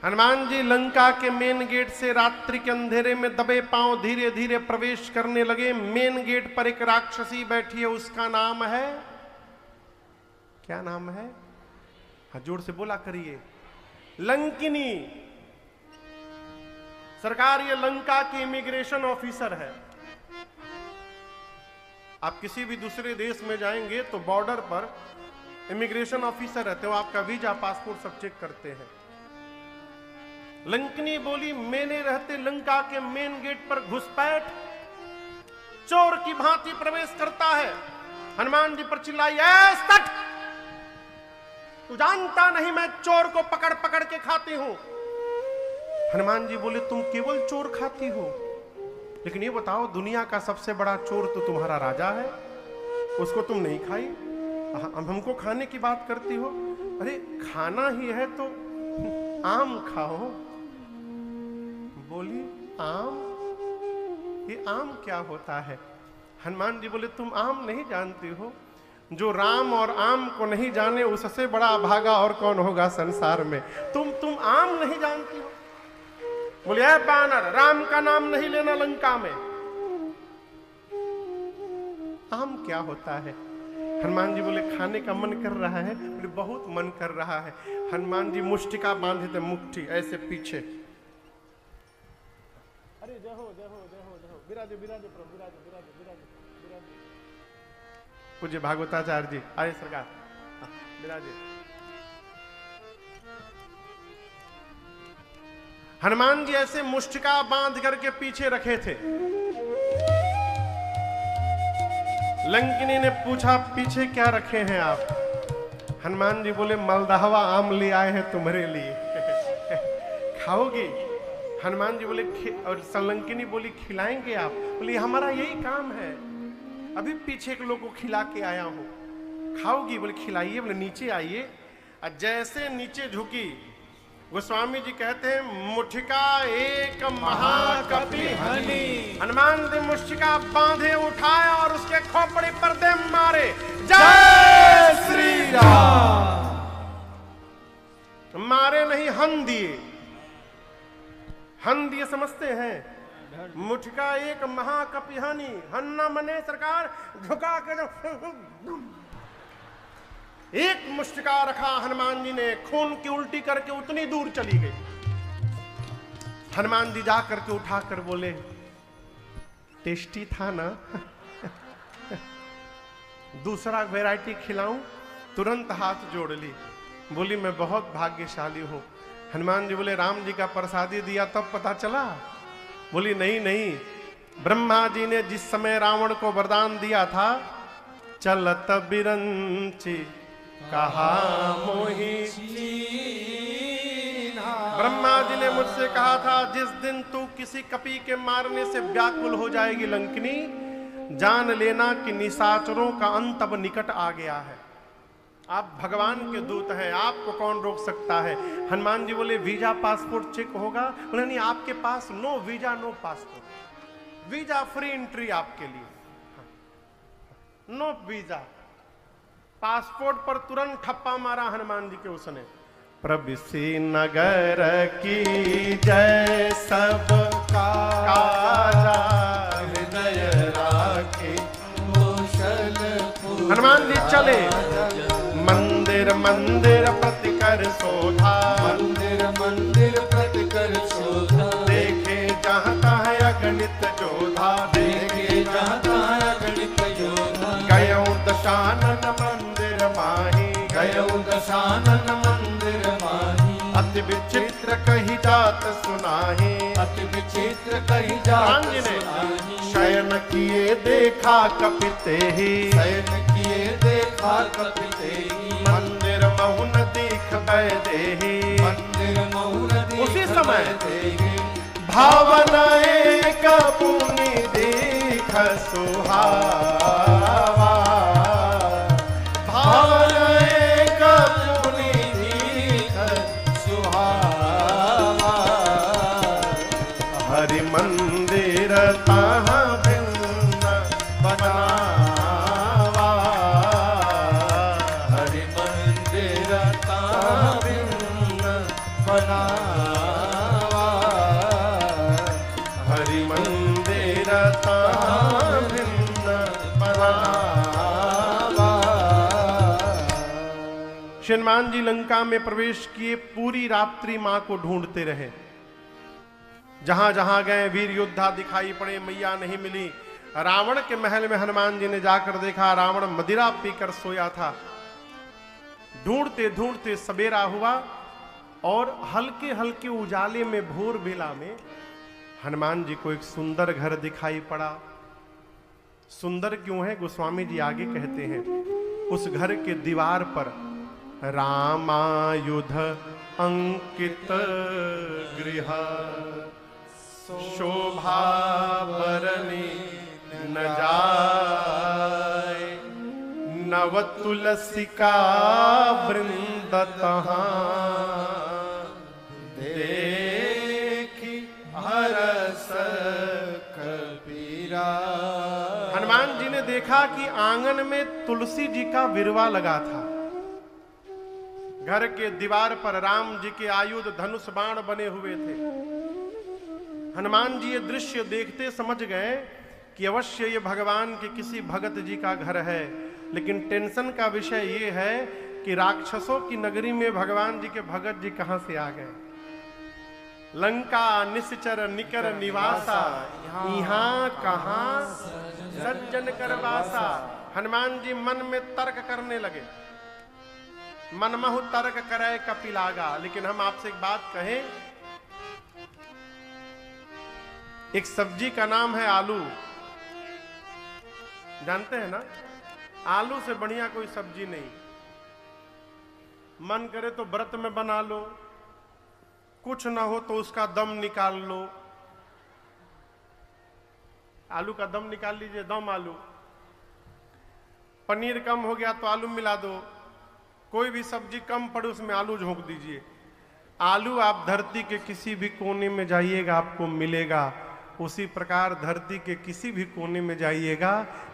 हनुमान जी लंका के main gate से रात्रि के अंधेरे में दबे पांव धीरे धीरे प्रवेश करने लगे। मेन गेट पर एक राक्षसी बैठी है, उसका नाम है, क्या नाम है? हाँ, जोर से बोला करिए, लंकिनी। सरकार ये लंका की इमिग्रेशन ऑफिसर है। आप किसी भी दूसरे देश में जाएंगे तो बॉर्डर पर इमिग्रेशन ऑफिसर रहते हो, आपका वीजा पासपोर्ट सब चेक करते हैं। लंकिनी बोली, मैंने रहते लंका के मेन गेट पर घुसपैठ चोर की भांति प्रवेश करता है। हनुमान जी पर चिल्लाई, ऐ सट, तू जानता नहीं मैं चोर को पकड़ पकड़ के खाती हूं। हनुमान जी बोले, तुम केवल चोर खाती हो, लेकिन ये बताओ दुनिया का सबसे बड़ा चोर तो तुम्हारा राजा है, उसको तुम नहीं खाई, हमको खाने की बात करती हो। अरे खाना ही है तो आम खाओ। बोली, आम? ये आम क्या होता है? हनुमान जी बोले, तुम आम नहीं जानती हो, जो राम और आम को नहीं जाने उससे बड़ा भागा और कौन होगा संसार में। तुम आम नहीं जानती हो। बोले, ऐ बानर, राम का नाम नहीं लेना लंका में। आम क्या होता है? हनुमान जी बोले, खाने का मन कर रहा है। बोले, बहुत मन कर रहा है। हनुमान जी मुष्टिका बांधे थे, मुट्ठी ऐसे पीछे। अरे जय हो जय हो जय हो जय हो, विराजे विराजे प्रभु, विराजे विराजे विराजे विराजे। पूज्य भागवताचार्य जी आए सरकार, विराजे। हनुमान जी ऐसे मुष्टिका बांध करके पीछे रखे थे। लंकिनी ने पूछा, पीछे क्या रखे हैं आप? हनुमान जी बोले, मलदहवा आम ले आए हैं तुम्हारे लिए, खाओगी? हनुमान जी बोले, और लंकिनी बोली, खिलाएंगे आप? बोली, हमारा यही काम है, अभी पीछे के लोग को खिला के आया हूं, खाओगी? बोले, खिलाइए। बोले, नीचे आइए। और जैसे नीचे झुकी, गोस्वामी जी कहते हैं, मुठिका एक महाकपि हनि। हनुमान जी मुष्टिका बांधे, उठाए और उसके खोपड़ी पर दे मारे। जय श्री राम। मारे नहीं, हन दिए। हन दिए समझते हैं? मुठिका एक महाकपि हनि। हन्ना मने सरकार झुका के जो एक मुष्टिका रखा हनुमान जी ने, खून की उल्टी करके उतनी दूर चली गई। हनुमान जी जा करके उठा कर बोले, टेस्टी था ना? दूसरा वैरायटी खिलाऊं? तुरंत हाथ जोड़ ली। बोली, मैं बहुत भाग्यशाली हूं। हनुमान जी बोले, राम जी का प्रसादी दिया तब पता चला? बोली, नहीं नहीं, ब्रह्मा जी ने जिस समय रावण को वरदान दिया था, चलत बिरंची कहा मोही। ब्रह्मा जी ने मुझसे कहा था, जिस दिन तू किसी कपि के मारने से व्याकुल हो जाएगी लंकिनी, जान लेना कि निशाचरों का अंत अब निकट आ गया है। आप भगवान के दूत हैं, आपको कौन रोक सकता है? हनुमान जी बोले, वीजा पासपोर्ट चेक होगा? बोले, नहीं, आपके पास no visa no passport, visa free entry आपके लिए, नो वीजा। पासपोर्ट पर तुरंत ठप्पा मारा हनुमान जी के उसने। प्रविशि नगर की जय, सब काजा हृदय राखे कौशल। हनुमान जी चले, मंदिर मंदिर प्रतिकर शोधा, मंदिर मंदिर प्रतिकर शोधा। देखे जहाँ तहाँ अगणित जोधा, देखे जहाँ तहाँ अगणित जोधा। गयो दशानन मंदिर माही, गयो दशानन मंदिर माही। अति विचित्र कही जात सुनाही, अति विचित्र कही जात सुनाही। शयन किए देखा कपिते ही, शयन किए देखा कपिते ही। मंदिर महुन दीख बैदेही, मंदिर महुन दीख। उसी समय भावन एक पुनि दीख सुहावा। भावन एक पुनि दीख सुहावा। हरि मंदिर तहाँ भिन्न बनावा, हरि मंदिर तहाँ भिन्न बना। हरि मंदिर भिन्न बनावा। श्री हनुमान जी लंका में प्रवेश किए, पूरी रात्रि मां को ढूंढते रहे। जहां जहां गए वीर योद्धा दिखाई पड़े, मैया नहीं मिली। रावण के महल में हनुमान जी ने जाकर देखा, रावण मदिरा पीकर सोया था। ढूंढते ढूंढते सवेरा हुआ और हल्के हल्के उजाले में भोर बेला में हनुमान जी को एक सुंदर घर दिखाई पड़ा। सुंदर क्यों है, गोस्वामी जी आगे कहते हैं, उस घर के दीवार पर रामायुध अंकित गृह शोभा बरनी न जाए, नव तुलसिका वृंद तहां देखी हरस कबीरा। हनुमान जी ने देखा कि आंगन में तुलसी जी का विरवा लगा था। घर के दीवार पर राम जी के आयुध धनुष बाण बने हुए थे। हनुमान जी ये दृश्य देखते समझ गए कि अवश्य ये भगवान के किसी भगत जी का घर है। लेकिन टेंशन का विषय ये है कि राक्षसों की नगरी में भगवान जी के भगत जी कहां से आ गए। लंका निश्चर निकर निवासा, यहाँ कहां सज्जन करवासा। हनुमान जी मन में तर्क करने लगे, मनमहु तर्क करे कपिलागा। लेकिन हम आपसे एक बात कहें, एक सब्जी का नाम है आलू, जानते हैं ना? आलू से बढ़िया कोई सब्जी नहीं। मन करे तो व्रत में बना लो, कुछ ना हो तो उसका दम निकाल लो। आलू का दम निकाल लीजिए, दम आलू। पनीर कम हो गया तो आलू मिला दो, कोई भी सब्जी कम पड़े उसमें आलू झोंक दीजिए। आलू आप धरती के किसी भी कोने में जाइएगा आपको मिलेगा। उसी प्रकार धरती के किसी भी कोने में जाइएगा,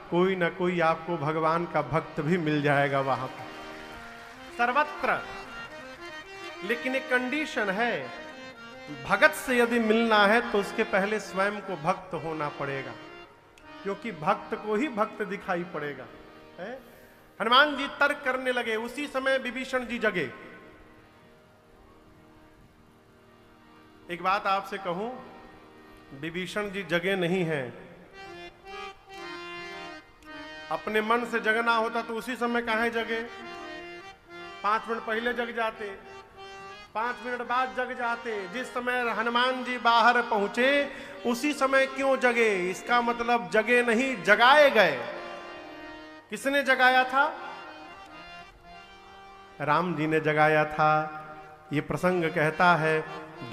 कोई ना कोई आपको भगवान का भक्त भी मिल जाएगा वहां पर, सर्वत्र। लेकिन एक कंडीशन है, भगत से यदि मिलना है तो उसके पहले स्वयं को भक्त होना पड़ेगा, क्योंकि भक्त को ही भक्त दिखाई पड़ेगा। है? हनुमान जी तर्क करने लगे। उसी समय विभीषण जी जगे। एक बात आपसे कहूं, विभीषण जी जगे नहीं हैं। अपने मन से जगना होता तो उसी समय काहे जगे? 5 मिनट पहले जग जाते, 5 मिनट बाद जग जाते। जिस समय हनुमान जी बाहर पहुंचे उसी समय क्यों जगे? इसका मतलब जगे नहीं, जगाए गए। किसने जगाया था? राम जी ने जगाया था। ये प्रसंग कहता है,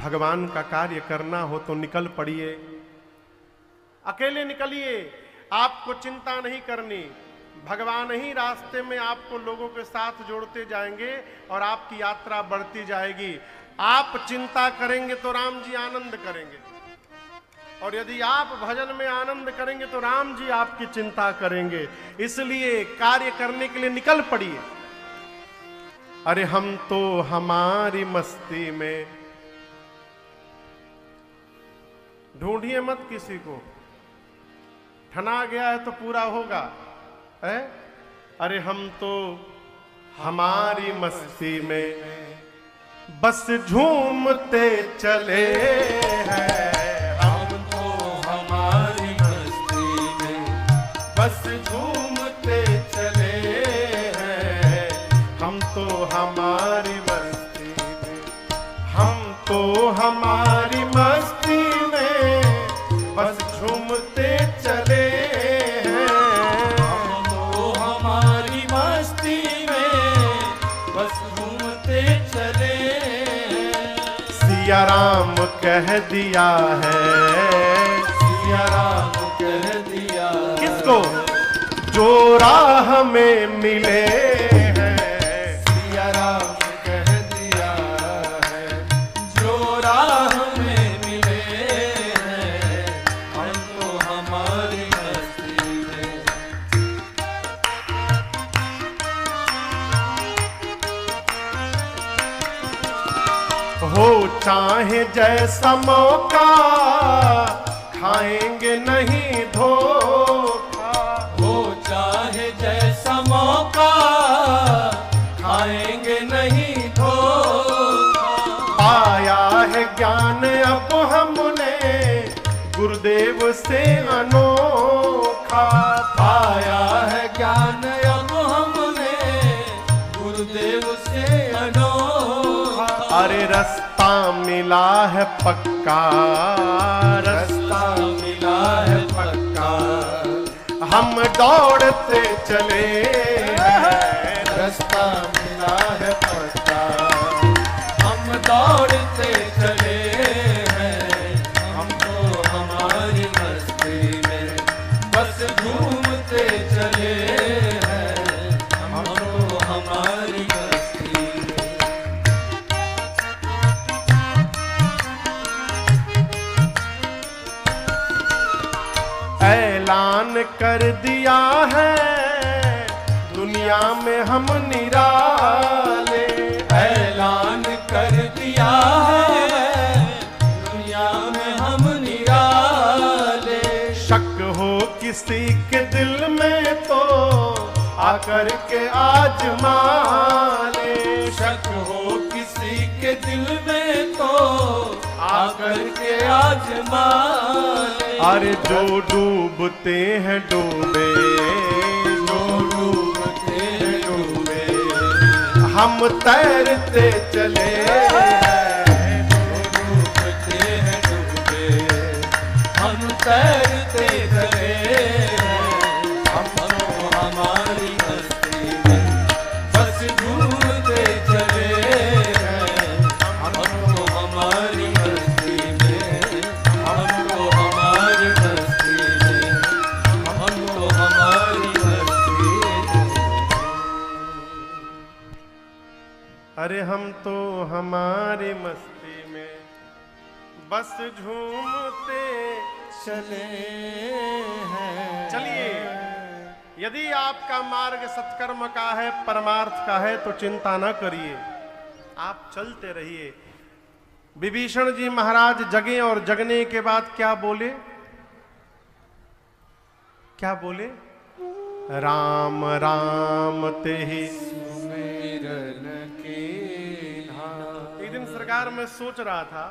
भगवान का कार्य करना हो तो निकल पड़िए, अकेले निकलिए, आपको चिंता नहीं करनी। भगवान ही रास्ते में आपको लोगों के साथ जोड़ते जाएंगे और आपकी यात्रा बढ़ती जाएगी। आप चिंता करेंगे तो राम जी आनंद करेंगे, और यदि आप भजन में आनंद करेंगे तो राम जी आपकी चिंता करेंगे। इसलिए कार्य करने के लिए निकल पड़िए। अरे हम तो हमारी मस्ती में, ढूंढिए मत किसी को, ठना गया है तो पूरा होगा है? अरे हम तो हमारी मस्ती में बस झूमते चले हैं। हम तो हमारी मस्ती में बस झूमते चले हैं। हम तो हमारी मस्ती में, हम तो हमारी मस्ती में बस झूमते चले हैं। हम तो हमारी मस्ती में बस झूमते चले हैं। सिया राम कह दिया है, सिया राम कह दिया। किसको? जो राह में मिले हैं। सिया राम कह दिया है, जो राह में मिले हैं। हम तो हमारी मस्ती में। हो चाहे जैसा मौका खाएंगे नहीं धोखा। वो चाहे जैसा मौका खाएंगे नहीं धोखा। पाया है ज्ञान अब हमने गुरुदेव से अनोखा। पाया है ज्ञान अब हमने गुरुदेव से अनोखा। अरे रास्ता मिला है पक्का, रास्ता मिला है पक्का। हम दौड़ते चले हैं, रास्ता मिला है पक्का। हम दौड़ते चले हैं, हम तो हमारी मस्ती में बस घूमते चले हैं, हम तो हमारी मस्ती में। ऐलान कर दिया है दुनिया में हम निराले। ऐलान कर दिया है दुनिया में हम निराले। शक हो किसी के दिल में तो आकर के आजमा ले। शक हो किसी के दिल में तो आकर के आजमा ले। अरे जो डूबते हैं डूबे, जो डूबते हैं डूबे। हम तैरते चले हैं। जो डूबते हैं डूबे। हम तैरते चले हैं, हम तो हमारी मस्ती में बस घूमते चले हैं, हम तो हमारी मस्ती में। हम तो हमारी मस्ती में, हम तो हमारी मस्ती में। अरे हम तो हमारी मस्ती में बस झूमते चले हैं। चलिए, यदि आपका मार्ग सत्कर्म का है, परमार्थ का है, तो चिंता न करिए, आप चलते रहिए। विभीषण जी महाराज जगे और जगने के बाद क्या बोले? क्या बोले? राम राम ते ही सुमिरन के एक दिन सरकार में सोच रहा था,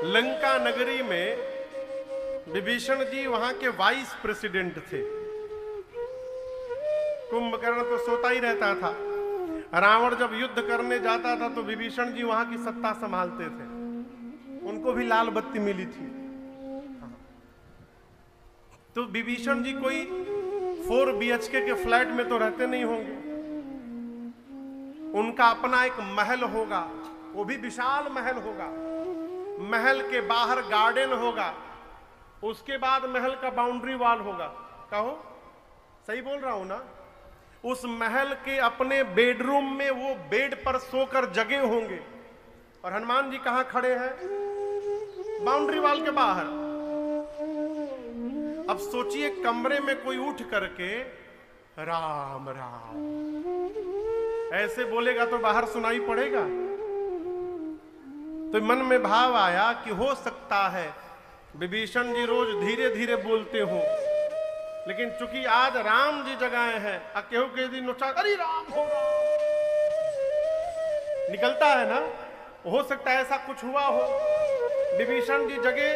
लंका नगरी में विभीषण जी वहां के वाइस प्रेसिडेंट थे। कुंभकर्ण तो सोता ही रहता था। रावण जब युद्ध करने जाता था तो विभीषण जी वहां की सत्ता संभालते थे। उनको भी लाल बत्ती मिली थी। तो विभीषण जी कोई 4 BHK के फ्लैट में तो रहते नहीं होंगे। उनका अपना एक महल होगा, वो भी विशाल महल होगा। महल के बाहर गार्डन होगा, उसके बाद महल का बाउंड्री वॉल होगा। कहो, सही बोल रहा हूं ना? उस महल के अपने बेडरूम में वो बेड पर सोकर जगे होंगे और हनुमान जी कहां खड़े हैं? बाउंड्री वॉल के बाहर। अब सोचिए, कमरे में कोई उठ करके राम राम ऐसे बोलेगा तो बाहर सुनाई पड़ेगा। तो मन में भाव आया कि हो सकता है विभीषण जी रोज धीरे धीरे बोलते हो, लेकिन चूंकि आज राम जी जगाए हैं, केहू के दिन नोचा, अरे राम हो राम निकलता है ना, हो सकता है ऐसा कुछ हुआ हो। विभीषण जी जगे,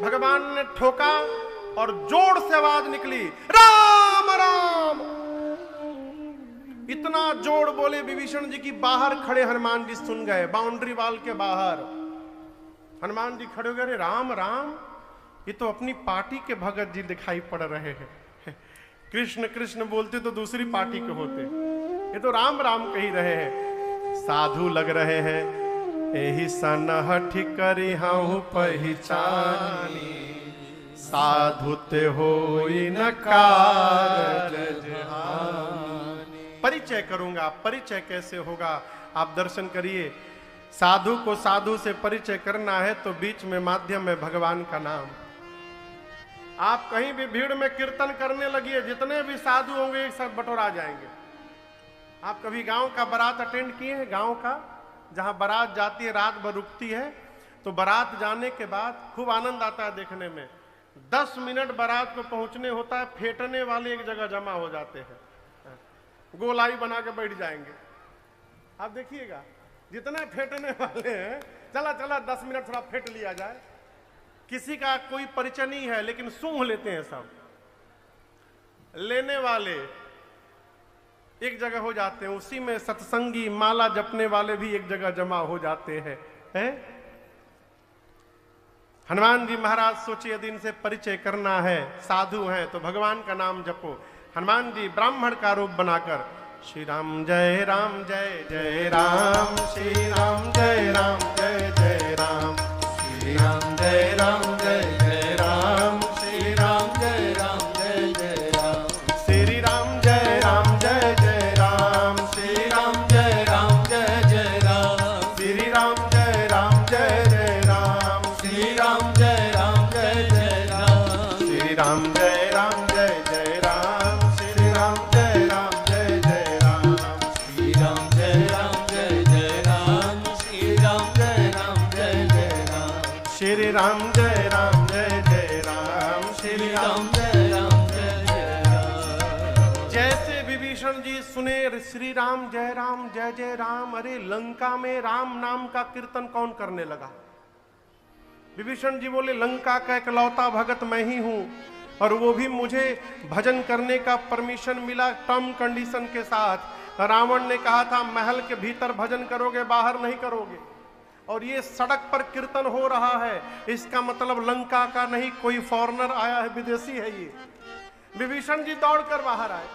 भगवान ने ठोका और जोर से आवाज निकली, राम राम। इतना जोर बोले विभीषण जी की बाहर खड़े हनुमान जी सुन गए। बाउंड्री वॉल के बाहर हनुमान जी खड़े हो गए, राम राम, ये तो अपनी पार्टी के भगत जी दिखाई पड़ रहे हैं। कृष्ण कृष्ण बोलते तो दूसरी पार्टी के होते, ये तो राम राम कही रहे हैं। साधु लग रहे हैं, एही सनहठ करी हूँ पहचानी, साधु ते होई न कारज हानि। परिचय करूंगा, परिचय कैसे होगा आप दर्शन करिए। साधु को साधु से परिचय करना है तो बीच में माध्यम है भगवान का नाम। आप कहीं भी भीड़ में कीर्तन करने लगिए, जितने भी साधु होंगे एक साथ बटोरा जाएंगे। आप कभी गांव का बारात अटेंड किए हैं? गांव का जहां बारात जाती है रात भर रुकती है, तो बारात जाने के बाद खूब आनंद आता है देखने में। 10 मिनट बारात को पहुंचने होता है, फेंटने वाले एक जगह जमा हो जाते हैं, गोलाई बना के बैठ जाएंगे। आप देखिएगा जितने फेंटने वाले हैं, चला चला 10 मिनट थोड़ा फेंट लिया जाए, किसी का कोई परिचय नहीं है लेकिन सूंघ लेते हैं सब। लेने वाले एक जगह हो जाते हैं, उसी में सत्संगी माला जपने वाले भी एक जगह जमा हो जाते हैं, हनुमान जी महाराज सोचे यदि इनसे परिचय करना है, साधु हैं तो भगवान का नाम जपो। हनुमान जी ब्राह्मण का रूप बनाकर श्री राम जय राम जय जय राम, श्री राम जय राम जय जय राम, श्री राम जय राम जय जय राम, श्री राम जय राम जय जय राम, श्री राम जय राम जय जय राम, श्री राम जय राम जय जय राम, श्री राम जय राम जय जय राम, श्री राम जय राम जय जय राम, श्री राम जय राम जय जय राम, श्री राम जय राम जय जय राम, श्री राम जय राम जय जय राम, श्री राम जय राम जय जय राम, श्री राम जय राम जय जय राम, श्री राम जय राम जय जय राम। जैसे विभीषण जी सुने श्री राम जय जय राम, अरे लंका में राम नाम का कीर्तन कौन करने लगा? विभीषण जी बोले लंका का इकलौता भगत मैं ही हूं, और वो भी मुझे भजन करने का परमिशन मिला टर्म कंडीशन के साथ। रावण ने कहा था महल के भीतर भजन करोगे, बाहर नहीं करोगे, और ये सड़क पर कीर्तन हो रहा है, इसका मतलब लंका का नहीं, कोई फॉरेनर आया है, विदेशी है ये। विभीषण जी दौड़कर बाहर आए,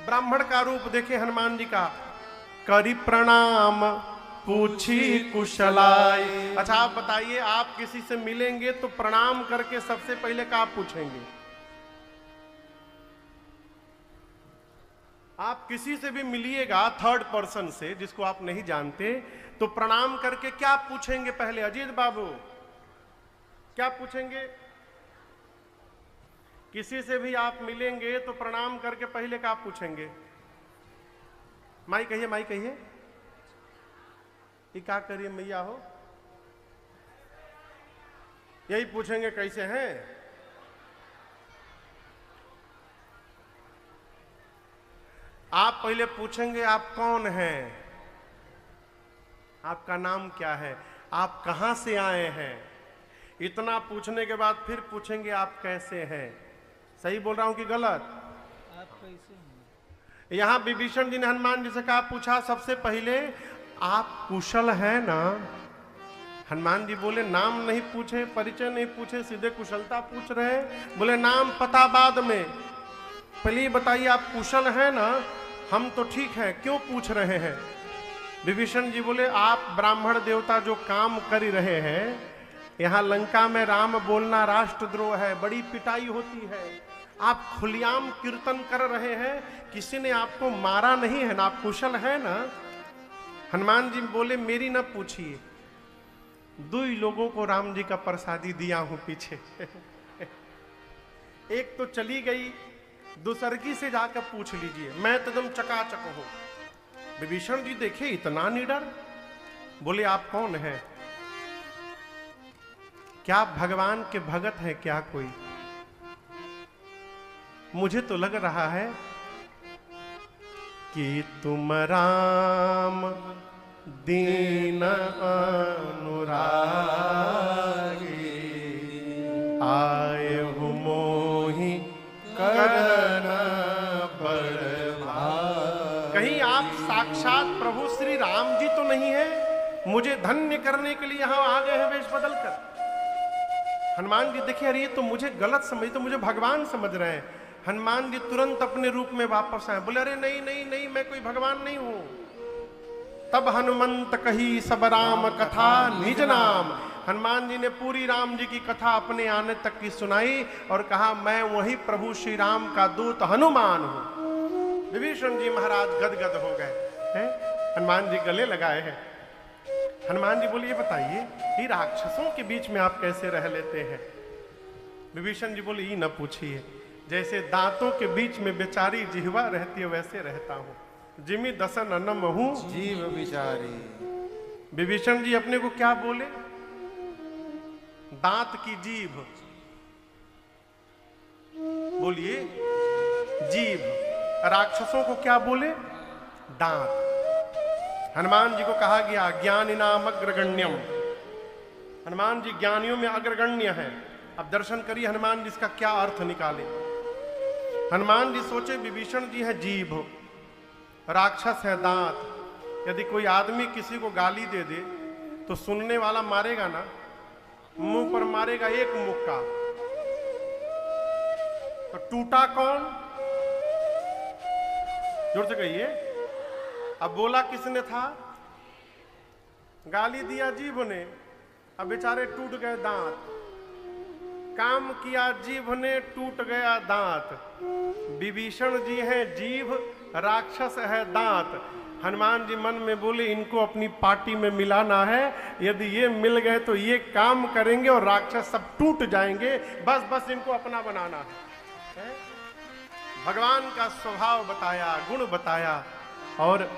ब्राह्मण का रूप देखे हनुमान जी का, करी प्रणाम पूछी कुशलाई। अच्छा आप बताइए, आप किसी से मिलेंगे तो प्रणाम करके सबसे पहले क्या पूछेंगे? आप किसी से भी मिलिएगा थर्ड पर्सन से जिसको आप नहीं जानते, तो प्रणाम करके क्या पूछेंगे पहले? अजीत बाबू क्या पूछेंगे? किसी से भी आप मिलेंगे तो प्रणाम करके पहले क्या पूछेंगे? माई कहिए, माई कहिए। ये क्या करिए मैया हो? यही पूछेंगे कैसे हैं? आप पहले पूछेंगे आप कौन हैं, आपका नाम क्या है, आप कहां से आए हैं। इतना पूछने के बाद फिर पूछेंगे आप कैसे हैं। सही बोल रहा हूं कि गलत? आप कैसे हैं? यहां विभीषण जी ने हनुमान जी से कहा, पूछा सबसे पहले आप कुशल हैं ना? हनुमान जी बोले नाम नहीं पूछे, परिचय नहीं पूछे, सीधे कुशलता पूछ रहे। बोले नाम पता बाद में, पहले बताइए आप कुशल हैं ना? हम तो ठीक हैं, क्यों पूछ रहे हैं? विभीषण जी बोले आप ब्राह्मण देवता जो काम कर रहे हैं, यहाँ लंका में राम बोलना राष्ट्रद्रोह है, बड़ी पिटाई होती है, आप खुलेआम कीर्तन कर रहे हैं, किसी ने आपको मारा नहीं है ना, आप कुशल है ना? हनुमान जी बोले मेरी ना पूछिए, 2 लोगों को राम जी का प्रसादी दिया हूं पीछे एक तो चली गई, दूसरगी से जाकर पूछ लीजिए, मैं तो एकदम चकाचक हूं। विभीषण जी देखे इतना निडर, बोले आप कौन हैं? क्या आप भगवान के भगत हैं क्या कोई? मुझे तो लग रहा है कि तुम राम दीन अनुरागी, आए हो मोहि करन बड़भागी। कहीं आप साक्षात प्रभु श्री राम जी तो नहीं है? मुझे धन्य करने के लिए यहां आ गए हैं वेश बदल कर। हनुमान जी देखिए, अरे ये तो मुझे गलत समझ, तो मुझे भगवान समझ रहे हैं। हनुमान जी तुरंत अपने रूप में वापस आए, बोले अरे नहीं नहीं नहीं, मैं कोई भगवान नहीं हूं। तब हनुमंत कही सब राम कथा निज नाम। हनुमान जी ने पूरी राम जी की कथा अपने आने तक की सुनाई और कहा मैं वही प्रभु श्री राम का दूत हनुमान हूं। विभीषण जी महाराज गदगद हो गए, हनुमान जी गले लगाए हैं। हनुमान जी बोले ये बताइए, ये राक्षसों के बीच में आप कैसे रह लेते हैं? विभीषण जी बोले ये न पूछिए, जैसे दांतों के बीच में बेचारी जिह्वा रहती है वैसे रहता हूं। जिमि दसन अन्नम हूं जीव बिचारी। विभीषण जी अपने को क्या बोले? दांत की जीभ। बोलिए, जीभ। राक्षसों को क्या बोले? दांत। हनुमान जी को कहा गया ज्ञानी नाम अग्रगण्यम, हनुमान जी ज्ञानियों में अग्रगण्य है। अब दर्शन करिए हनुमान जी इसका क्या अर्थ निकाले। हनुमान जी सोचे विभीषण जी है जीभ, राक्षस है दांत। यदि कोई आदमी किसी को गाली दे दे तो सुनने वाला मारेगा ना, मुंह पर मारेगा एक मुक्का, तो टूटा कौन? जोर से कहिए। अब बोला किसने था? गाली दिया जीभ ने, अब बेचारे टूट गए दांत। काम किया जीभ ने, टूट गया दांत। विभीषण जी हैं जीभ, राक्षस है दांत। हनुमान जी मन में बोले इनको अपनी पार्टी में मिलाना है, यदि ये मिल गए तो ये काम करेंगे और राक्षस सब टूट जाएंगे। बस बस इनको अपना बनाना है। भगवान का स्वभाव बताया, गुण बताया। और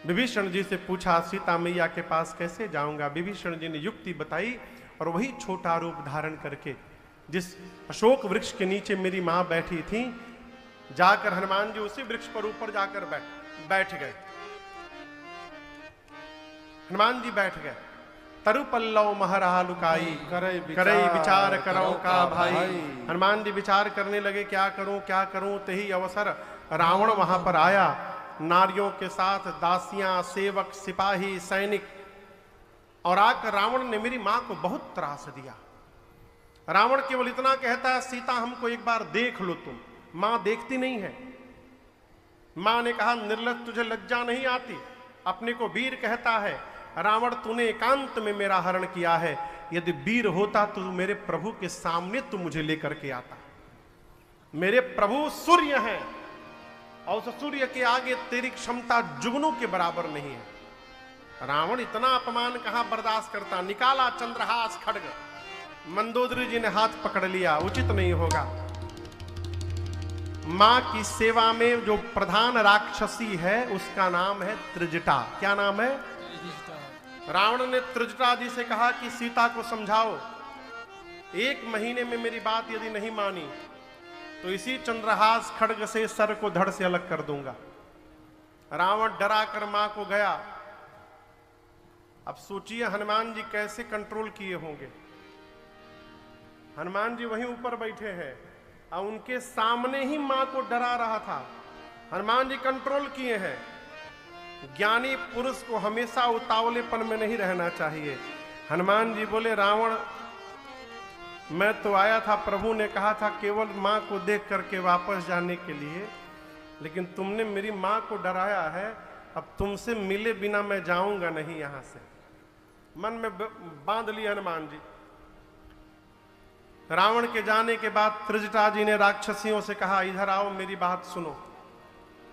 विभीषण जी से पूछा सीता मैया के पास कैसे जाऊंगा? विभीषण जी ने युक्ति बताई और वही छोटा रूप धारण करके जिस अशोक वृक्ष के नीचे मेरी मां बैठी थी, जाकर हनुमान जी उसी वृक्ष पर ऊपर जाकर बैठ गए। हनुमान जी बैठ गए। तरु पल्लव महरहा लुकाई, करे विचार करो का भाई। हनुमान जी विचार करने लगे क्या करूं। तही अवसर रावण वहां पर आया, नारियों के साथ दासियां, सेवक, सिपाही, सैनिक, और आकर रावण ने मेरी मां को बहुत त्रास दिया। रावण केवल इतना कहता है सीता हमको एक बार देख लो तुम। मां देखती नहीं है। मां ने कहा निर्लज्ज तुझे लज्जा नहीं आती? अपने को वीर कहता है। रावण तूने एकांत में मेरा हरण किया है, यदि वीर होता तो मेरे प्रभु के सामने तू मुझे लेकर के आता। मेरे प्रभु सूर्य हैं और उस सूर्य के आगे तेरी क्षमता जुगनों के बराबर नहीं है। रावण इतना अपमान कहां बर्दाश्त करता। निकाला चंद्रहास खड्ग, मंदोदरी जी ने हाथ पकड़ लिया, उचित नहीं होगा। मां की सेवा में जो प्रधान राक्षसी है उसका नाम है त्रिजटा। क्या नाम है? रावण ने त्रिजटा जी से कहा कि सीता को समझाओ, 1 महीने में मेरी बात यदि नहीं मानी तो इसी चंद्रहास खड्ग से सर को धड़ से अलग कर दूंगा। रावण डरा कर मां को गया। अब सोचिए हनुमान जी कैसे कंट्रोल किए होंगे। हनुमान जी वहीं ऊपर बैठे हैं और उनके सामने ही मां को डरा रहा था। हनुमान जी कंट्रोल किए हैं। ज्ञानी पुरुष को हमेशा उतावलेपन में नहीं रहना चाहिए। हनुमान जी बोले रावण मैं तो आया था, प्रभु ने कहा था केवल मां को देख करके वापस जाने के लिए, लेकिन तुमने मेरी मां को डराया है। अब तुमसे मिले बिना मैं जाऊंगा नहीं यहां से। मन में बांध लिया हनुमान जी। रावण के जाने के बाद त्रिजटा जी ने राक्षसियों से कहा इधर आओ, मेरी बात सुनो।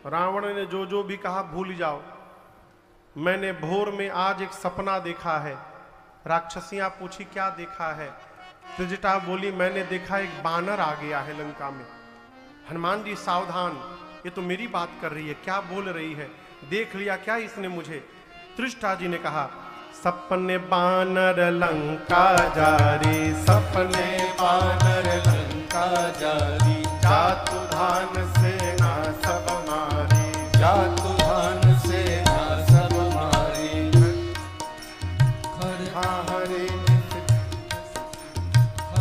रावण ने जो जो भी कहा भूल जाओ। मैंने भोर में आज एक सपना देखा है। राक्षसियां पूछी क्या देखा है? त्रिजटा बोली मैंने देखा एक बानर आ गया है लंका में। हनुमान जी सावधान, ये तो मेरी बात कर रही है, क्या बोल रही है? देख लिया क्या इसने मुझे? त्रिजटा जी ने कहा सपने बानर लंका जारी, सपने बानर लंका जारी, जातु धान सेना सब मारी, जातु धान सेना सब मारी। हरे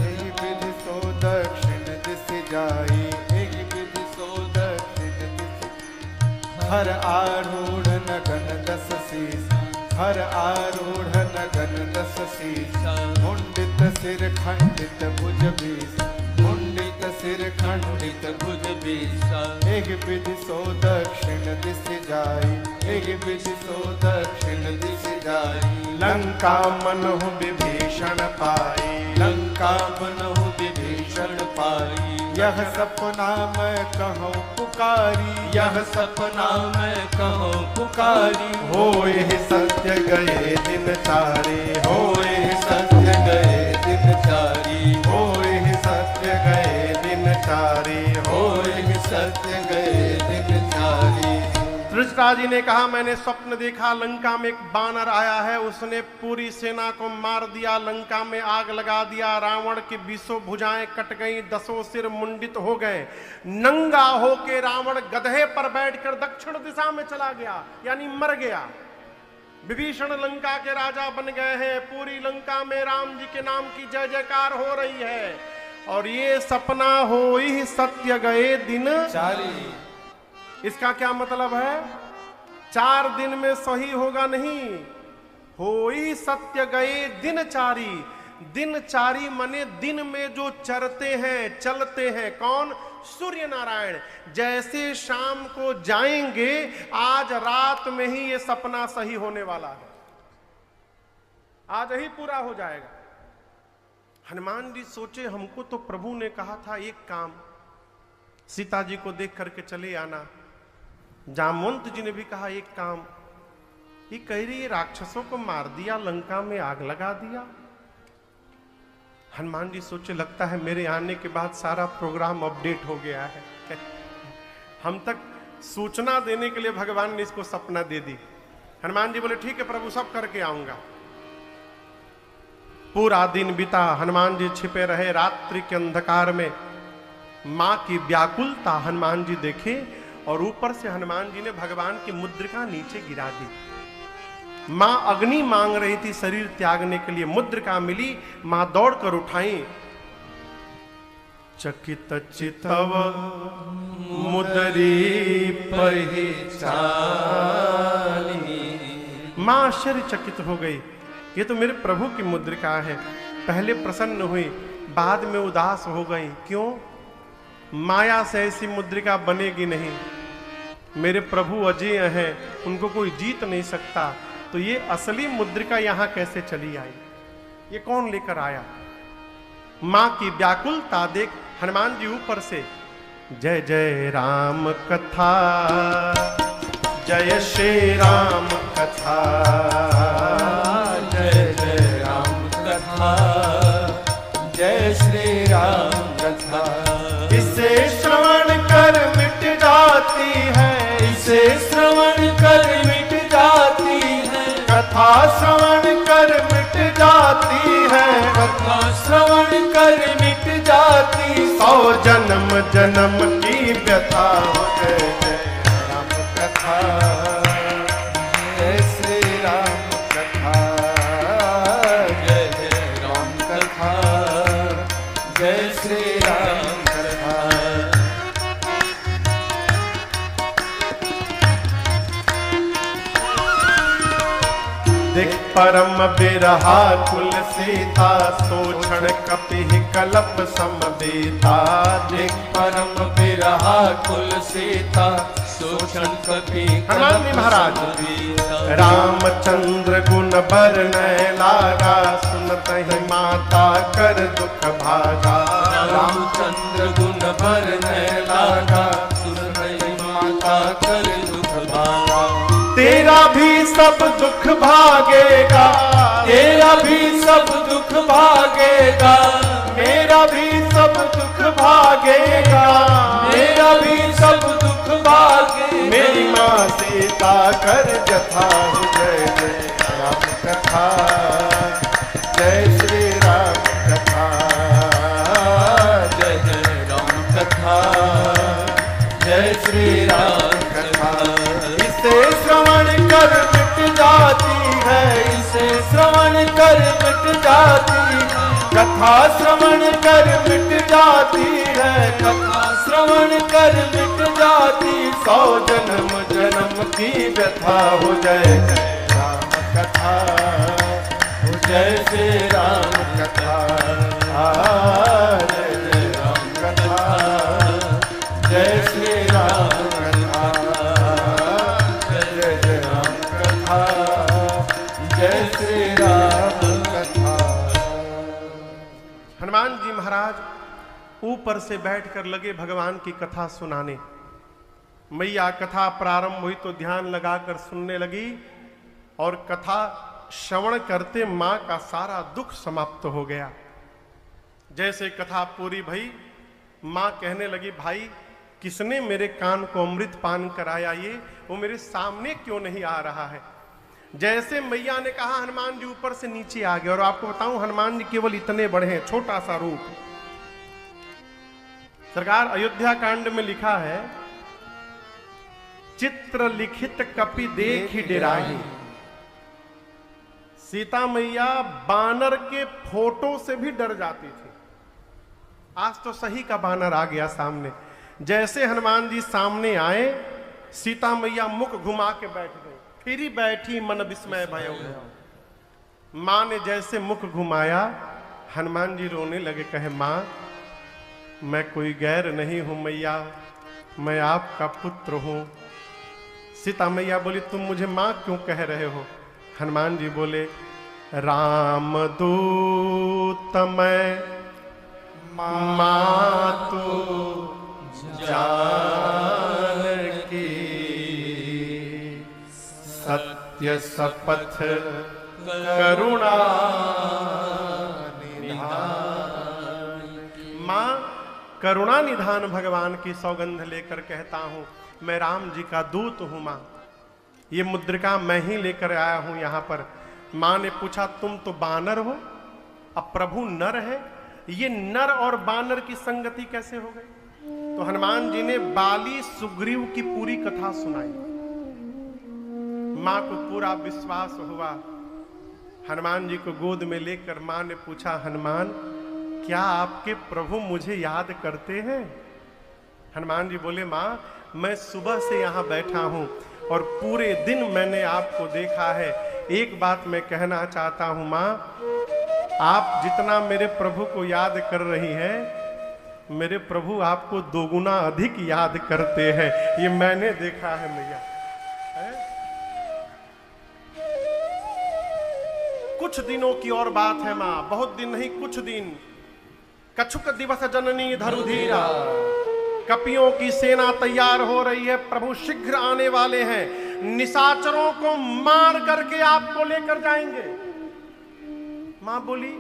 एक विधि सो दक्षिण दिस जाई, एक विधि सो दक्षिण दिस। हर आरूढ़ नगन 10 शीस, हर आरूढ़ नगन 10 शीस। मुंडित सिर खंडित भुज 20, मुंडित सिर खंडित भुज 20। एक विधि सो दक्षिण दिस जाई, एक विधि सो दक्षिण दिस जाई। लंका मनहु विभीषण पाई, लंका मनहु विभीषण पाई। यह सपना मैं कहूँ पुकारी, यह सपना मैं कहूँ पुकारी। होए सत्य गए दिन चारे, होए सत्य गए दिन चारी, होए सत्य गए दिन चारे, होए सत्य गए दिन चारी। युधिष्ठिर जी ने कहा, मैंने स्वप्न देखा, लंका में एक बानर आया है, उसने पूरी सेना को मार दिया, लंका में आग लगा दिया, रावण की 20 भुजाएं कट गईं, 10 सिर मुंडित हो गए। नंगा होके रावण गधे पर बैठकर दक्षिण दिशा में चला गया, यानी मर गया। विभीषण लंका के राजा बन गए हैं, पूरी लंका में राम जी के नाम की जय जयकार हो रही है। और ये सपना हो ही सत्य गए दिन चारी। इसका क्या मतलब है? 4 दिन में सही होगा नहीं, होई सत्य गए दिनचारी। दिनचारी मने दिन में जो चरते हैं, चलते हैं। कौन? सूर्य नारायण। जैसे शाम को जाएंगे, आज रात में ही ये सपना सही होने वाला है, आज ही पूरा हो जाएगा। हनुमान जी सोचे, हमको तो प्रभु ने कहा था एक काम, सीता जी को देख करके चले आना। जामवंत जी ने भी कहा एक काम। ये कह रही है राक्षसों को मार दिया, लंका में आग लगा दिया। हनुमान जी सोचे, लगता है मेरे आने के बाद सारा प्रोग्राम अपडेट हो गया है। हम तक सूचना देने के लिए भगवान ने इसको सपना दे दी। हनुमान जी बोले, ठीक है प्रभु, सब करके आऊंगा। पूरा दिन बीता, हनुमान जी छिपे रहे रात्रि के अंधकार में। मां की व्याकुलता हनुमान जी देखे, और ऊपर से हनुमान जी ने भगवान की मुद्रिका नीचे गिरा दी। मां अग्नि मांग रही थी शरीर त्यागने के लिए, मुद्रिका मिली, मां दौड़कर उठाई। चकित चितव मुदरी पहिचानी। मां आश्चर्यचकित हो गई, ये तो मेरे प्रभु की मुद्रिका है। पहले प्रसन्न हुई, बाद में उदास हो गई। क्यों? माया से ऐसी मुद्रिका बनेगी नहीं। मेरे प्रभु अजय हैं, उनको कोई जीत नहीं सकता, तो ये असली मुद्रिका यहां कैसे चली आई? ये कौन लेकर आया? मां की व्याकुलता देख हनुमान जी ऊपर से जय जय राम कथा, जय श्री राम कथा, जय जय राम कथा, जय श्री राम कथा। इसे श्रवण कर मिट जाती है, इसे श्रवण कर मिट जाती है, कथा श्रवण कर मिट जाती है, कथा श्रवण कर मिट जाती। 100 जन्म जन्म की व्यथा हो। जय जय राम कथा, जय श्री राम कथा, जय जय राम कथा, जय श्री राम कथा। देख परम बिरहा कुल सीता, सोक्षण कपि कलप समबेता। देख परम बिरहा कुल सीता, सोक्षण कपि हनुमान जी महाराज। रामचंद्र गुण बरनय लागा, सुनत ही माता कर दुख भागा। रामचंद्र गुण बरनय लागा, सुनत ही माता कर दुख भागा। तेरा भी सब दुख भागेगा, तेरा भी सब दुख भागेगा, मेरा भी सब दुख भागेगा, मेरा भी सब दुख भागेगा। मेरी माँ सीता कर जथा। जय जय राम कथा, जय श्री राम कथा, जय जय राम कथा, जय श्री राम कथा। इसे श्रवण कर मिट जाती है, इसे श्रवण कर मिट जाती है, कथा श्रवण कर मिट जाती है, कथा श्रवण कर मिट जाती। 100 जन्म जन्म की व्यथा हो। जय जय राम कथा, हो जय श्री राम कथा, जय जय राम कथा, जय श्री राम कथा, जय जय राम कथा, जय श्री राम कथा। हनुमान जी महाराज ऊपर से बैठकर लगे भगवान की कथा सुनाने। मैया कथा प्रारंभ हुई तो ध्यान लगाकर सुनने लगी, और कथा श्रवण करते मां का सारा दुख समाप्त हो गया। जैसे कथा पूरी भई, मां कहने लगी, भाई किसने मेरे कान को अमृत पान कराया, ये वो मेरे सामने क्यों नहीं आ रहा है। जैसे मैया ने कहा, हनुमान जी ऊपर से नीचे आ गए। और आपको बताऊं, हनुमान जी केवल इतने बड़े हैं, छोटा सा रूप। सरकार अयोध्या कांड में लिखा है, चित्र लिखित कपि देखि डेराहि। सीता मैया बानर के फोटो से भी डर जाती थी। आज तो सही का बानर आ गया सामने। जैसे हनुमान जी सामने आए, सीता मैया मुख घुमा के बैठ गई। फिर ही बैठी मन विस्मय भयो। मां ने जैसे मुख घुमाया, हनुमान जी रोने लगे, कहे मां मैं कोई गैर नहीं हूं मैया, मैं आपका पुत्र हूं। सीता मैया बोली, तुम मुझे मां क्यों कह रहे हो। हनुमान जी बोले, राम दूत मैं मातु जानकी, सत्य शपथ करुणा निधान। मां करुणा निधान भगवान की सौगंध लेकर कहता हूं, मैं राम जी का दूत हूं। मां ये मुद्रिका मैं ही लेकर आया हूं यहां पर। मां ने पूछा, तुम तो बानर हो, अब प्रभु नर है, ये नर और बानर की संगति कैसे हो गई। तो हनुमान जी ने बाली सुग्रीव की पूरी कथा सुनाई। मां को पूरा विश्वास हुआ। हनुमान जी को गोद में लेकर मां ने पूछा, हनुमान क्या आपके प्रभु मुझे याद करते हैं। हनुमान जी बोले, मां मैं सुबह से यहां बैठा हूं और पूरे दिन मैंने आपको देखा है। एक बात मैं कहना चाहता हूं मां, आप जितना मेरे प्रभु को याद कर रही हैं, मेरे प्रभु आपको दोगुना अधिक याद करते हैं। ये मैंने देखा है मैया। कुछ दिनों की और बात है मां, बहुत दिन नहीं, कुछ दिन। कछुक दिवस जननी धरुधीरा, कपियों की सेना तैयार हो रही है, प्रभु शीघ्र आने वाले हैं, निशाचरों को मार करके आपको लेकर जाएंगे। मां बोली,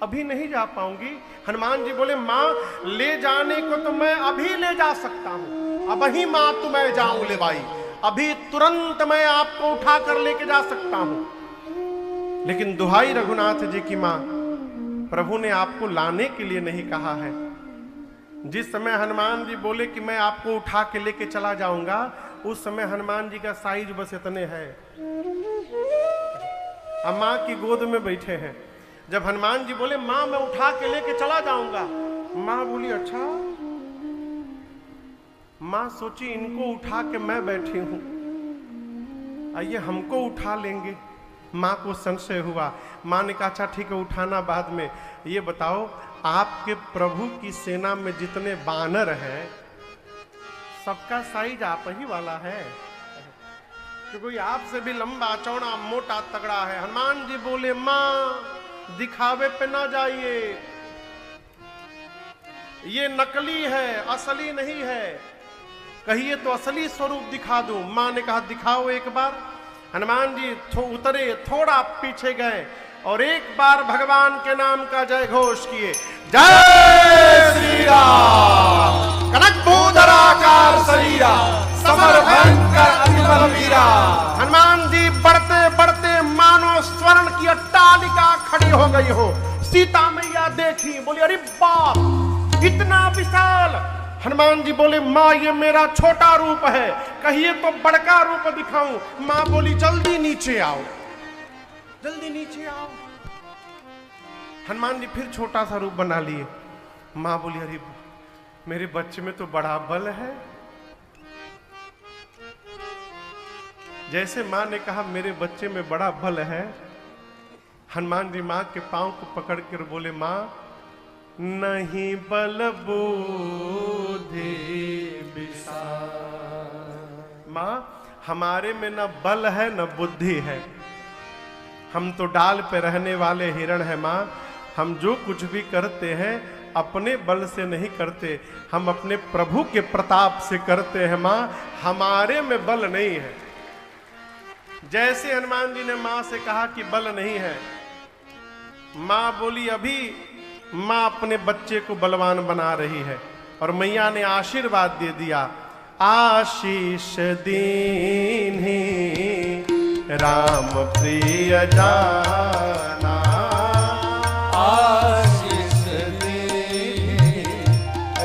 अभी नहीं जा पाऊंगी। हनुमान जी बोले, मां ले जाने को तो मैं अभी ले जा सकता हूं, अब ही मां तो मैं जाऊं ले भाई, अभी तुरंत मैं आपको उठा कर लेके जा सकता हूं। लेकिन दुहाई रघुनाथ जी की मां, प्रभु ने आपको लाने के लिए नहीं कहा है। जिस समय हनुमान जी बोले कि मैं आपको उठा के लेके चला जाऊंगा, उस समय हनुमान जी का साइज बस इतने है, अब मां की गोद में बैठे हैं। जब हनुमान जी बोले, मां मैं उठा के लेके चला जाऊंगा, मां बोली, अच्छा। मां सोची, इनको उठा के मैं बैठी हूं, आइए हमको उठा लेंगे। मां को संशय हुआ। मां ने कहा, अच्छा ठीक है, उठाना बाद में। ये बताओ, आपके प्रभु की सेना में जितने बानर हैं, सबका साइज आप ही वाला है कि कोई आपसे भी लंबा चौड़ा मोटा तगड़ा है। हनुमान जी बोले, मां दिखावे पे ना जाइए, ये नकली है, असली नहीं है, कहिए तो असली स्वरूप दिखा दूं। मां ने कहा, दिखाओ एक बार। हनुमान जी उतरे, थोड़ा पीछे गए और एक बार भगवान के नाम का जय घोष किए, जय श्री राम। कनक भूधराकार शरीरा, समर भयंकर अतिबल वीरा। हनुमान जी बढ़ते बढ़ते मानो स्वर्ण की अट्टालिका खड़ी हो गई हो। सीता मैया देखी, बोली, अरे बाप, इतना विशाल। हनुमान जी बोले, मां ये मेरा छोटा रूप है, कहिए तो बड़का रूप दिखाऊं। मां बोली, जल्दी नीचे आओ, जल्दी नीचे आओ। हनुमान जी फिर छोटा सा रूप बना लिए। मां बोली, अरे मेरे बच्चे में तो बड़ा बल है। जैसे मां ने कहा मेरे बच्चे में बड़ा बल है, हनुमान जी मां के पांव को पकड़ कर बोले, मां नहीं बल बुद्धि विशाल। मां हमारे में न बल है न बुद्धि है, हम तो डाल पे रहने वाले हिरण है। मां हम जो कुछ भी करते हैं अपने बल से नहीं करते, हम अपने प्रभु के प्रताप से करते हैं। मां हमारे में बल नहीं है। जैसे हनुमान जी ने मां से कहा कि बल नहीं है, मां बोली, अभी मां अपने बच्चे को बलवान बना रही है। और मैया ने आशीर्वाद दे दिया, आशीष दीन्ही राम प्रिय जाना, आशीष दीन्ही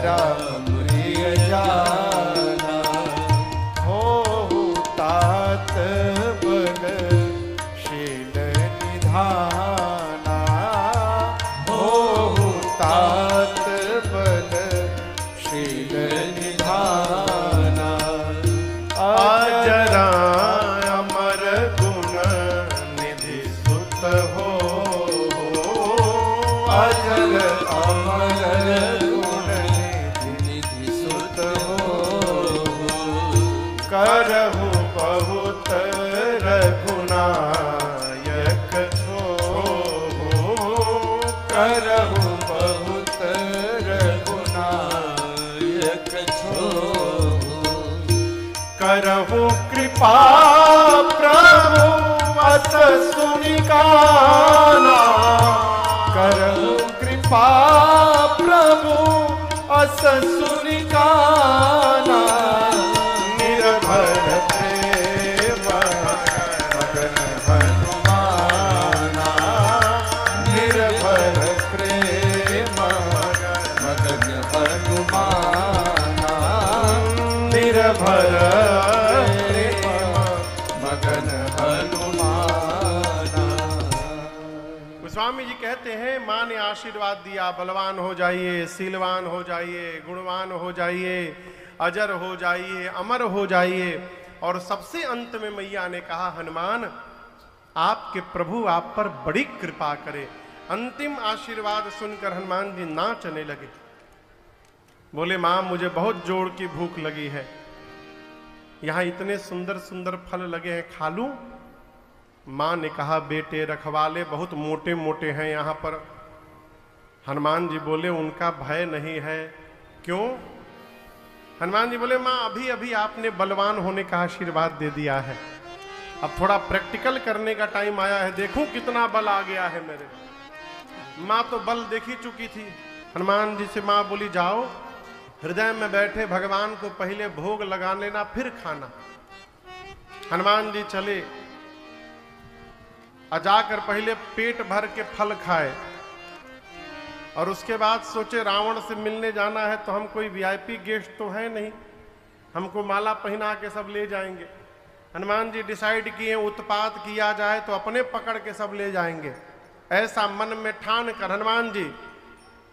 राम प्रिय जाना, हो तात बल शील निधाना, हो तात बल शील निधाना, अजरा अमर गुण निधि सुत हो, अजर अमर गुण निधि सुत हो, करहु बहुत रघुनायक हो, करहु बहुत रघुनायक हो, करहु कृपा प्रभु अस सुनिकाना, करहु कृपा प्रभु अस सुनिकाना, निर्भर प्रेम मगन हनुमाना, निर्भर प्रेम मगन हनुमाना, निर्भर प्रेम मगन हनुमाना। गोस्वामी जी कहते हैं माँ ने आशीर्वाद दिया, बलवान हो जाइए, शीलवान हो जाइए, गुणवान हो जाइए, अजर हो जाइए, अमर हो जाइए। और सबसे अंत में मैया ने कहा, हनुमान आपके प्रभु आप पर बड़ी कृपा करे। अंतिम आशीर्वाद सुनकर हनुमान जी नाचने लगे, बोले माँ मुझे बहुत जोर की भूख लगी है, यहाँ इतने सुंदर सुंदर फल लगे हैं, खा लूं? माँ ने कहा बेटे रखवाले बहुत मोटे मोटे हैं यहाँ पर। हनुमान जी बोले उनका भय नहीं है। क्यों? हनुमान जी बोले माँ अभी अभी आपने बलवान होने का आशीर्वाद दे दिया है, अब थोड़ा प्रैक्टिकल करने का टाइम आया है, देखूं कितना बल आ गया है मेरे। माँ तो बल देखी चुकी थी। हनुमान जी से माँ बोली जाओ हृदय में बैठे भगवान को पहले भोग लगा लेना फिर खाना। हनुमान जी चले, जाकर पहले पेट भर के फल खाए और उसके बाद सोचे रावण से मिलने जाना है तो हम कोई वीआईपी गेस्ट तो है नहीं, हमको माला पहना के सब ले जाएंगे। हनुमान जी डिसाइड किए उत्पात किया जाए तो अपने पकड़ के सब ले जाएंगे। ऐसा मन में ठान कर हनुमान जी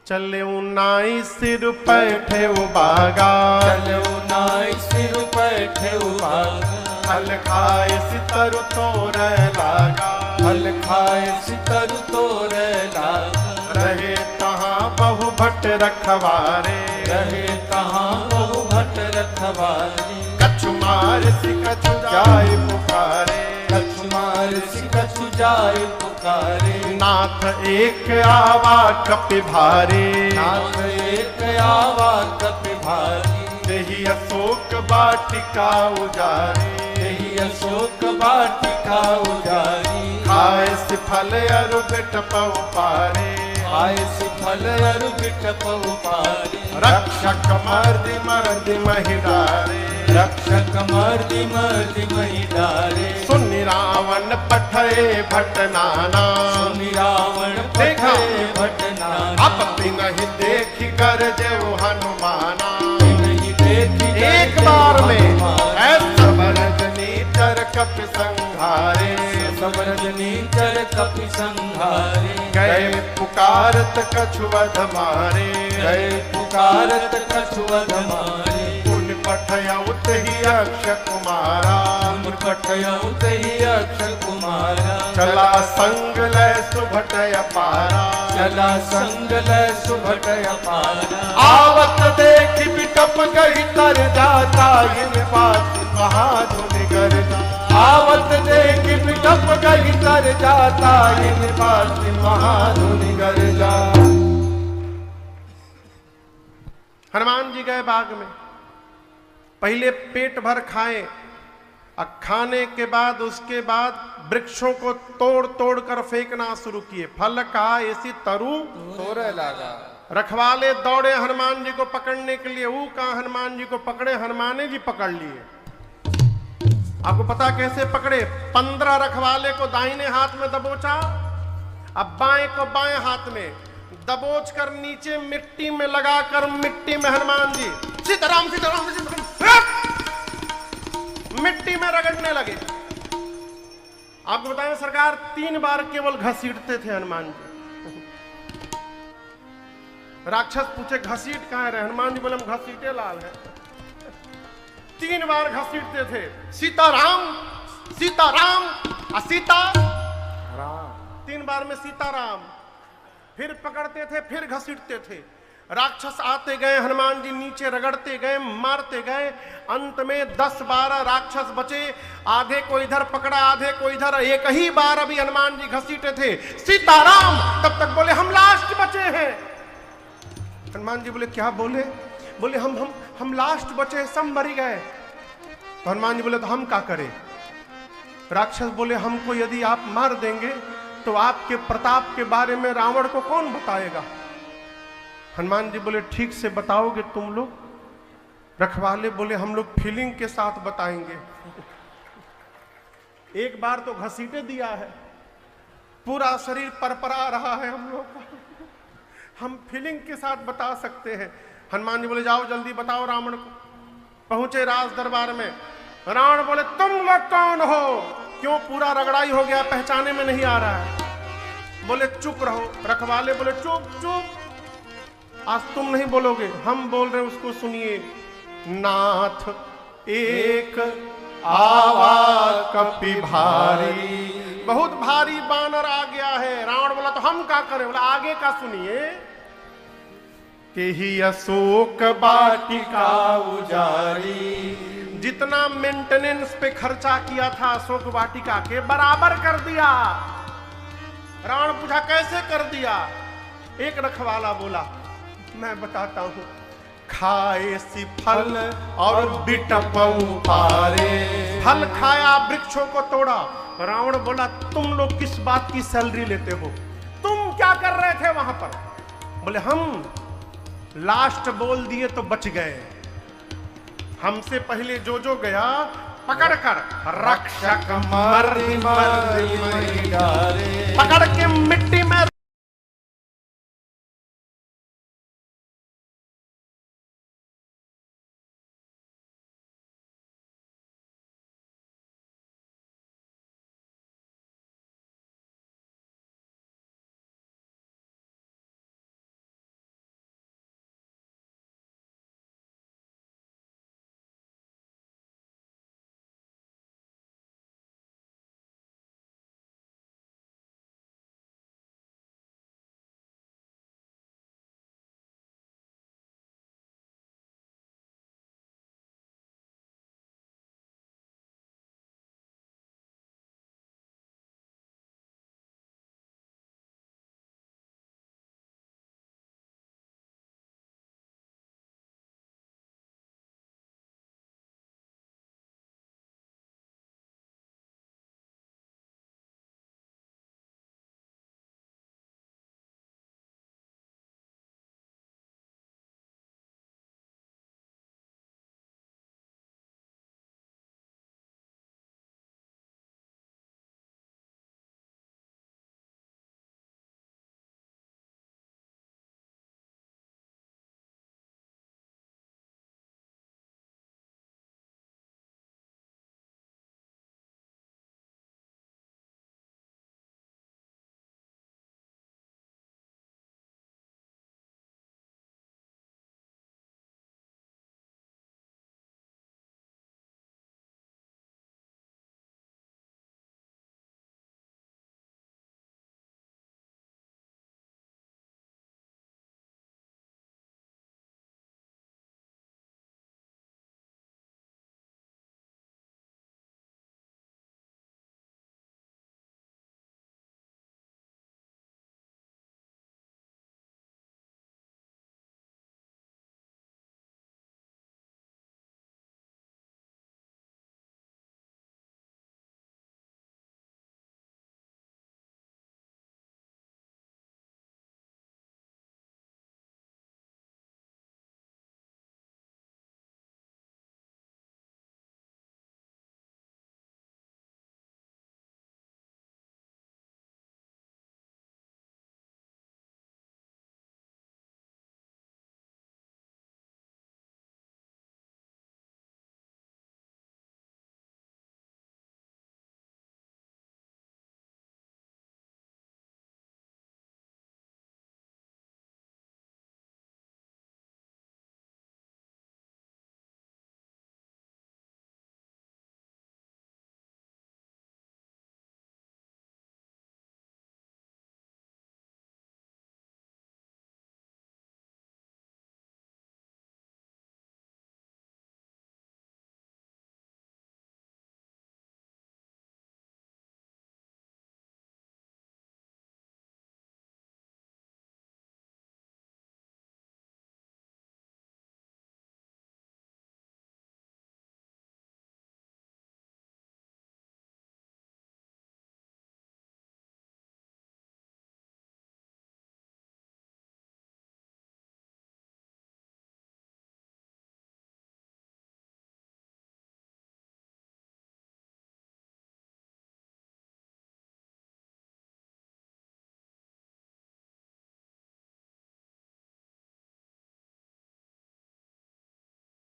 चले नाई सिर पैठे बागा, चलो नाई सिर बैठे बागा, फल खाए सितरु तोरे लागा, फल खाए सितर तोरे लागा, रहे तहाँ बहु भट्ट रखवारे, रहे कहाँ बहु भट्ट रखवारे, कछु मार सि कछु जाय पुकारे, कछु मार सि कछु जाय पुकारे, नाथ एक आवा कपि भारे, नाथ एक आवा कपि भारी, तेहि अशोक वाटिका उजारे, यही अशोक वाटिका उजारी, खाए सि फल अरु बिटपउ पारे, आय सि फल अरु बिटपउ पारे, रक्षक मर्दि मर्दि महि डारे, रक्षक मर्दि मर्दि महि डारे, सुनि रावण पठए भट नाना, सुनि रावण देखा? पठए भट नाना, अब नहीं देखी कर जेऊ हनुमाना, नहीं देखी एक बार में ऐसा बरजनी चर कपि संघारे, समरजनी चर कपि संघारे, गए पुकारत कछु वध मारे, गए पुकारत कछु वध मारे, पुन पठयउत ही अक्ष कुमारा, पठयउ तहि अक्षय कुमारा, चला संग लय सुभटय पारा, चला संग लय सुभटय पारा, आवत देखि बिटप गई तर जाता, इन पास महाधुनि गर्जा, आवत देखि बिटप गई तर जाता, इन पास महाधुनि गर्जा। हनुमान जी गए बाग में, पहले पेट भर खाए, खाने के बाद उसके बाद वृक्षों को तोड़ तोड़ कर फेंकना शुरू किए। फल का ऐसी तरु तोरे लागा, रखवाले दौड़े हनुमान जी को पकड़ने के लिए, वो कहा हनुमान जी को पकड़े, हनुमान जी पकड़ लिए। आपको पता कैसे पकड़े? 15 रखवाले को दाहिने हाथ में दबोचा, अब बाएं को बाएं हाथ में दबोच कर नीचे मिट्टी में लगाकर, मिट्टी में हनुमान जी सीताराम सीताराम सीताराम मिट्टी में रगड़ने लगे। आपको बताएं सरकार 3 बार केवल घसीटते थे हनुमान जी। राक्षस पूछे घसीट कहां रहे? हनुमान जी बोले हम घसीटे लाल है। 3 बार घसीटते थे, सीताराम सीताराम सीता राम, 3 बार में सीताराम। फिर पकड़ते थे, फिर घसीटते थे। राक्षस आते गए, हनुमान जी नीचे रगड़ते गए, मारते गए। अंत में 10-12 राक्षस बचे, आधे को इधर पकड़ा, आधे को इधर। एक ही बार अभी हनुमान जी घसीटे थे, सीताराम, तब तक बोले हम लास्ट बचे हैं। हनुमान जी बोले क्या बोले? बोले हम लास्ट बचे, सब मर गए। तो हनुमान जी बोले तो हम क्या करें? राक्षस बोले हमको यदि आप मार देंगे तो आपके प्रताप के बारे में रावण को कौन बताएगा? हनुमान जी बोले ठीक से बताओगे तुम लोग? रखवाले बोले हम लोग फीलिंग के साथ बताएंगे। एक बार तो घसीटे दिया है, पूरा शरीर परपरा रहा है हम लोग का, हम फीलिंग के साथ बता सकते हैं। हनुमान जी बोले जाओ जल्दी बताओ रावण को। पहुंचे राज दरबार में, रावण बोले तुम लोग कौन हो? क्यों पूरा रगड़ाई हो गया, पहचाने में नहीं आ रहा है। बोले चुप रहो। रखवाले बोले चुप चुप, आज तुम नहीं बोलोगे, हम बोल रहे हैं, उसको सुनिए। नाथ एक आवा कपि भारी, बहुत भारी बानर आ गया है। रावण बोला तो हम क्या करें? बोला आगे का सुनिए। कि ही अशोक वाटिका उजारी, जितना मेंटेनेंस पे खर्चा किया था अशोक वाटिका के, बराबर कर दिया। रावण पूछा कैसे कर दिया? एक रखवाला बोला मैं बताता हूं, खाए सी फल और बिटपऊ पारे, फल खाया वृक्षों को तोड़ा। रावण बोला तुम लोग किस बात की सैलरी लेते हो? तुम क्या कर रहे थे वहां पर? बोले हम लास्ट बोल दिए तो बच गए, हमसे पहले जो गया पकड़कर रक्षक मर्दी मर्दी डारे, पकड़ के मिट्टी में